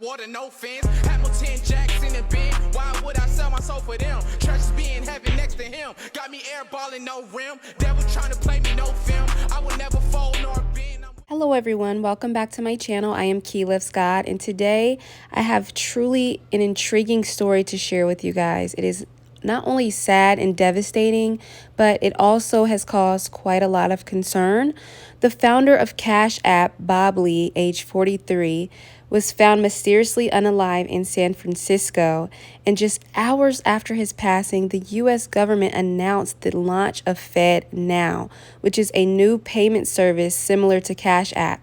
Water, no fence. Hamilton, Jackson, and Ben. Why would I sell my soul for them? Treasures be in heaven next to him. Got me airballing, no rim. Devil trying to play me, no film. I will never fold nor bend. Hello everyone, welcome back to my channel. I am KeyLovesGod, and today I have truly an intriguing story to share with you guys. It is not only sad and devastating, but it also has caused quite a lot of concern. The founder of Cashapp, Bob Lee, age 43, was found mysteriously unalive in San Francisco, and just hours after his passing, the U.S. government announced the launch of FedNow, which is a new payment service similar to Cashapp.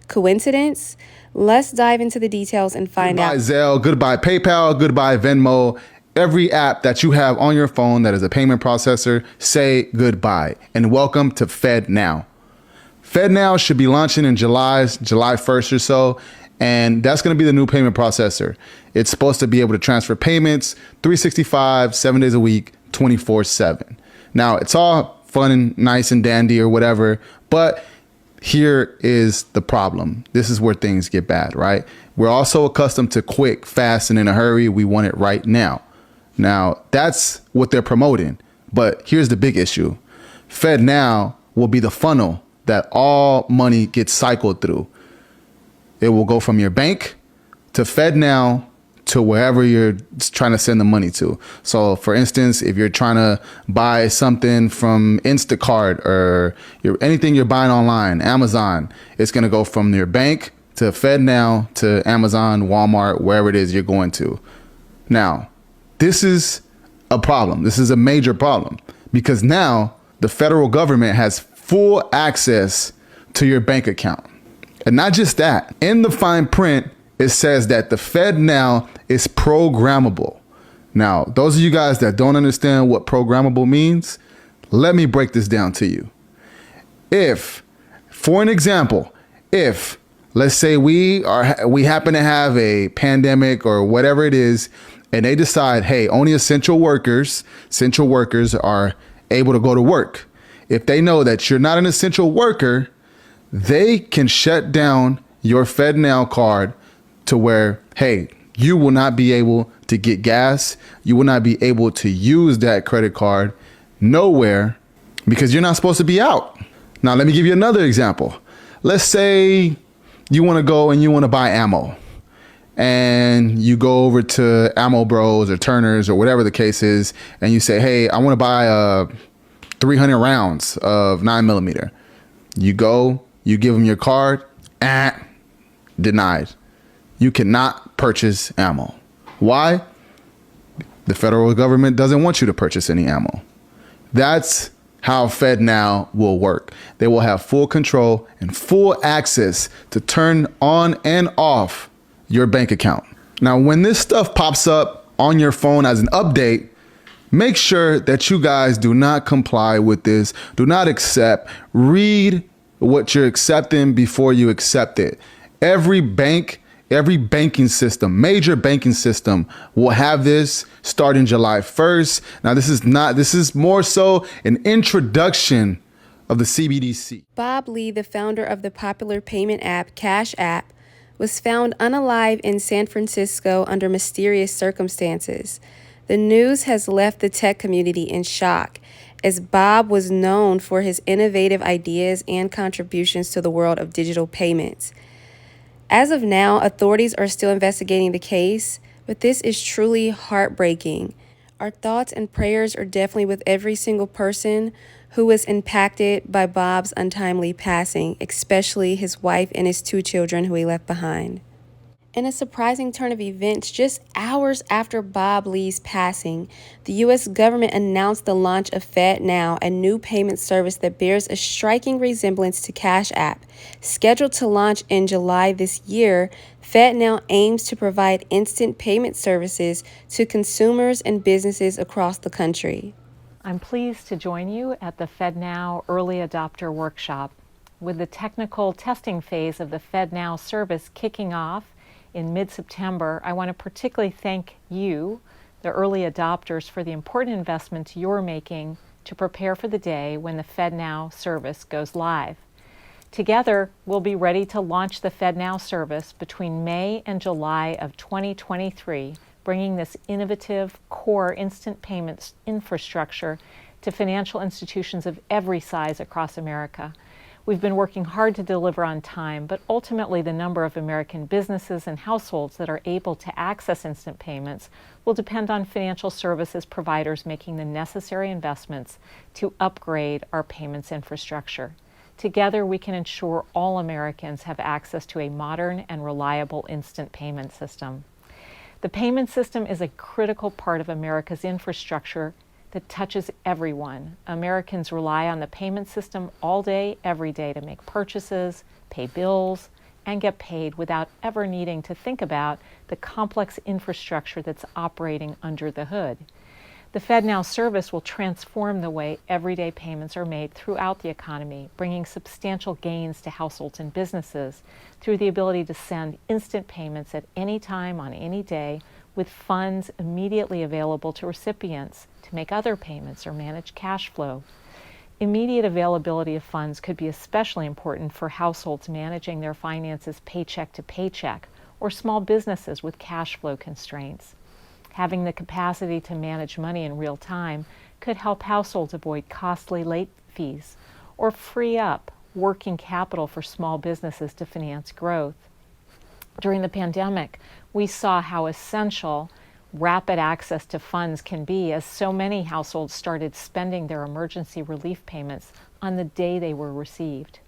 Coincidence? Let's dive into the details and find out. Goodbye Zelle, goodbye PayPal, goodbye Venmo. Every app that you have on your phone that is a payment processor, say goodbye and welcome to FedNow. FedNow should be launching in July 1st or so. And that's going to be the new payment processor. It's supposed to be able to transfer payments 365, 7 days a week, 24/7. Now, it's all fun and nice and dandy or whatever, but here is the problem. This is where things get bad, right? We're also accustomed to quick, fast, and in a hurry. We want it right now. Now, that's what they're promoting. But here's the big issue. FedNow will be the funnel that all money gets cycled through. It will go from your bank to FedNow to wherever you're trying to send the money to. So for instance, if you're trying to buy something from Instacart or anything you're buying online, Amazon, it's going to go from your bank to FedNow to Amazon, Walmart, wherever it is you're going to. Now, this is a problem. This is a major problem because now the federal government has full access to your bank account. And not just that, in the fine print, it says that the FedNow is programmable. Now, those of you guys that don't understand what programmable means, let me break this down to you. If, for an example, if let's say we happen to have a pandemic or whatever it is, and they decide, hey, only essential workers are able to go to work. If they know that you're not an essential worker, they can shut down your FedNow card to where, hey, you will not be able to get gas. You will not be able to use that credit card nowhere because you're not supposed to be out. Now, let me give you another example. Let's say you want to go and you want to buy ammo and you go over to Ammo Bros or Turner's or whatever the case is. And you say, hey, I want to buy 300 rounds of 9mm. You go, you give them your card, denied. You cannot purchase ammo. Why? The federal government doesn't want you to purchase any ammo. That's how FedNow will work. They will have full control and full access to turn on and off your bank account. Now, when this stuff pops up on your phone as an update, make sure that you guys do not comply with this. Do not accept. Read what you're accepting before you accept it. Every banking system, major banking system will have this starting July 1st. Now, this is more so an introduction of the CBDC. Bob Lee, the founder of the popular payment app Cashapp, was found unalive in San Francisco under mysterious circumstances. The news has left the tech community in shock, as Bob was known for his innovative ideas and contributions to the world of digital payments. As of now, authorities are still investigating the case, but this is truly heartbreaking. Our thoughts and prayers are definitely with every single person who was impacted by Bob's untimely passing, especially his wife and his 2 children who he left behind. In a surprising turn of events, just hours after Bob Lee's passing, the U.S. government announced the launch of FedNow, a new payment service that bears a striking resemblance to Cashapp. Scheduled to launch in July this year, FedNow aims to provide instant payment services to consumers and businesses across the country. I'm pleased to join you at the FedNow Early Adopter Workshop. With the technical testing phase of the FedNow service kicking off in mid-September, I want to particularly thank you, the early adopters, for the important investments you're making to prepare for the day when the FedNow service goes live. Together, we'll be ready to launch the FedNow service between May and July of 2023, bringing this innovative core instant payments infrastructure to financial institutions of every size across America. We've been working hard to deliver on time, but ultimately the number of American businesses and households that are able to access instant payments will depend on financial services providers making the necessary investments to upgrade our payments infrastructure. Together, we can ensure all Americans have access to a modern and reliable instant payment system. The payment system is a critical part of America's infrastructure that touches everyone. Americans rely on the payment system all day, every day to make purchases, pay bills, and get paid without ever needing to think about the complex infrastructure that's operating under the hood. The FedNow service will transform the way everyday payments are made throughout the economy, bringing substantial gains to households and businesses through the ability to send instant payments at any time on any day with funds immediately available to recipients to make other payments or manage cash flow. Immediate availability of funds could be especially important for households managing their finances paycheck to paycheck or small businesses with cash flow constraints. Having the capacity to manage money in real time could help households avoid costly late fees or free up working capital for small businesses to finance growth. During the pandemic, we saw how essential rapid access to funds can be as so many households started spending their emergency relief payments on the day they were received.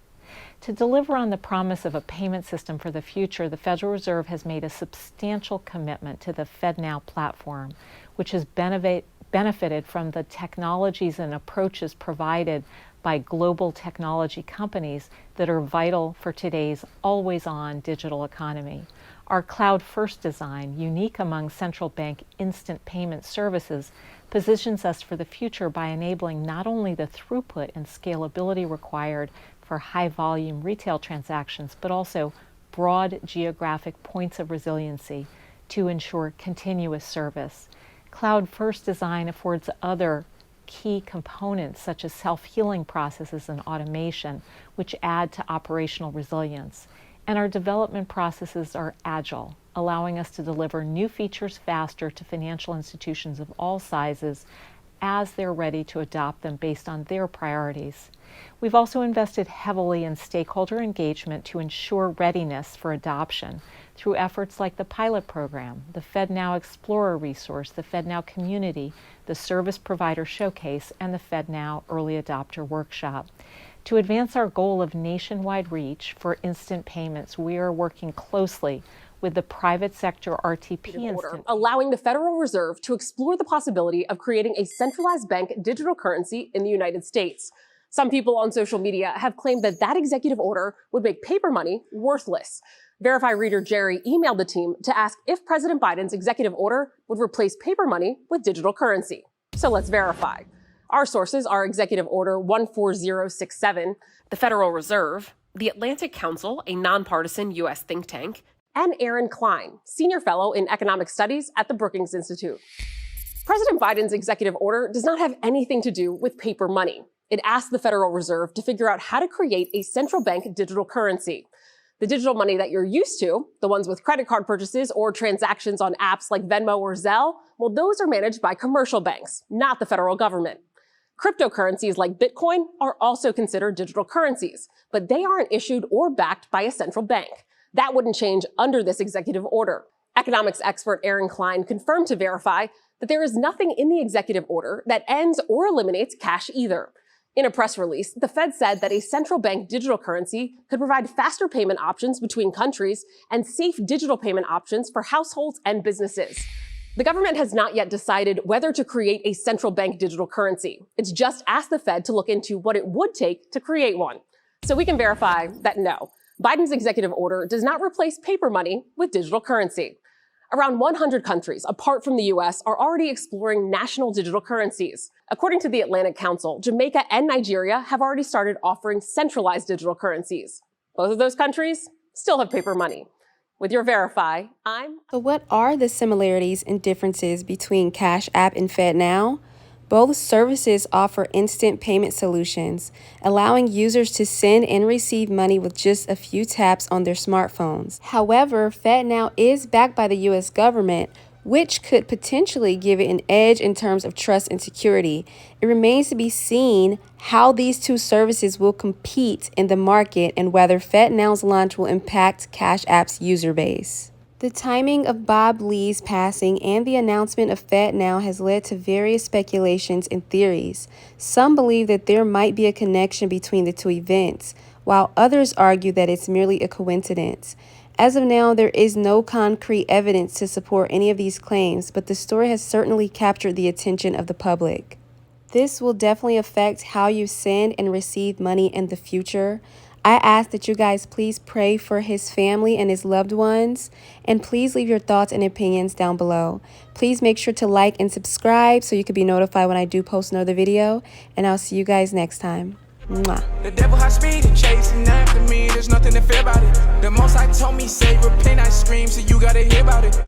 To deliver on the promise of a payment system for the future, the Federal Reserve has made a substantial commitment to the FedNow platform, which has benefited from the technologies and approaches provided by global technology companies that are vital for today's always-on digital economy. Our cloud-first design, unique among central bank instant payment services, positions us for the future by enabling not only the throughput and scalability required for high-volume retail transactions, but also broad geographic points of resiliency to ensure continuous service. Cloud-first design affords other key components such as self-healing processes and automation, which add to operational resilience. And our development processes are agile, allowing us to deliver new features faster to financial institutions of all sizes as they're ready to adopt them based on their priorities. We've also invested heavily in stakeholder engagement to ensure readiness for adoption through efforts like the pilot program, the FedNow Explorer resource, the FedNow Community, the Service Provider Showcase, and the FedNow Early Adopter Workshop. To advance our goal of nationwide reach for instant payments, we are working closely with the private sector RTP order, allowing the Federal Reserve to explore the possibility of creating a centralized bank digital currency in the United States. Some people on social media have claimed that that executive order would make paper money worthless. Verify reader Jerry emailed the team to ask if President Biden's executive order would replace paper money with digital currency. So let's verify. Our sources are Executive Order 14067, the Federal Reserve, the Atlantic Council, a nonpartisan U.S. think tank, and Aaron Klein, Senior Fellow in Economic Studies at the Brookings Institute. President Biden's executive order does not have anything to do with paper money. It asks the Federal Reserve to figure out how to create a central bank digital currency. The digital money that you're used to, the ones with credit card purchases or transactions on apps like Venmo or Zelle, well, those are managed by commercial banks, not the federal government. Cryptocurrencies like Bitcoin are also considered digital currencies, but they aren't issued or backed by a central bank. That wouldn't change under this executive order. Economics expert Aaron Klein confirmed to Verify that there is nothing in the executive order that ends or eliminates cash either. In a press release, the Fed said that a central bank digital currency could provide faster payment options between countries and safe digital payment options for households and businesses. The government has not yet decided whether to create a central bank digital currency. It's just asked the Fed to look into what it would take to create one. So we can verify that no, Biden's executive order does not replace paper money with digital currency. Around 100 countries, apart from the U.S., are already exploring national digital currencies. According to the Atlantic Council, Jamaica and Nigeria have already started offering centralized digital currencies. Both of those countries still have paper money. With your Verify, I'm... So what are the similarities and differences between Cash App and FedNow? Both services offer instant payment solutions, allowing users to send and receive money with just a few taps on their smartphones. However, FedNow is backed by the U.S. government, which could potentially give it an edge in terms of trust and security. It remains to be seen how these two services will compete in the market and whether FedNow's launch will impact Cashapp's user base. The timing of Bob Lee's passing and the announcement of FedNow has led to various speculations and theories. Some believe that there might be a connection between the two events, while others argue that it's merely a coincidence. As of now, there is no concrete evidence to support any of these claims, but the story has certainly captured the attention of the public. This will definitely affect how you send and receive money in the future. I ask that you guys please pray for his family and his loved ones, and please leave your thoughts and opinions down below. Please make sure to like and subscribe so you can be notified when I do post another video, and I'll see you guys next time. Mwah. The devil high speed and chasing after me. There's nothing to fear about it. The most I told me, say repent, I scream, so you gotta hear about it.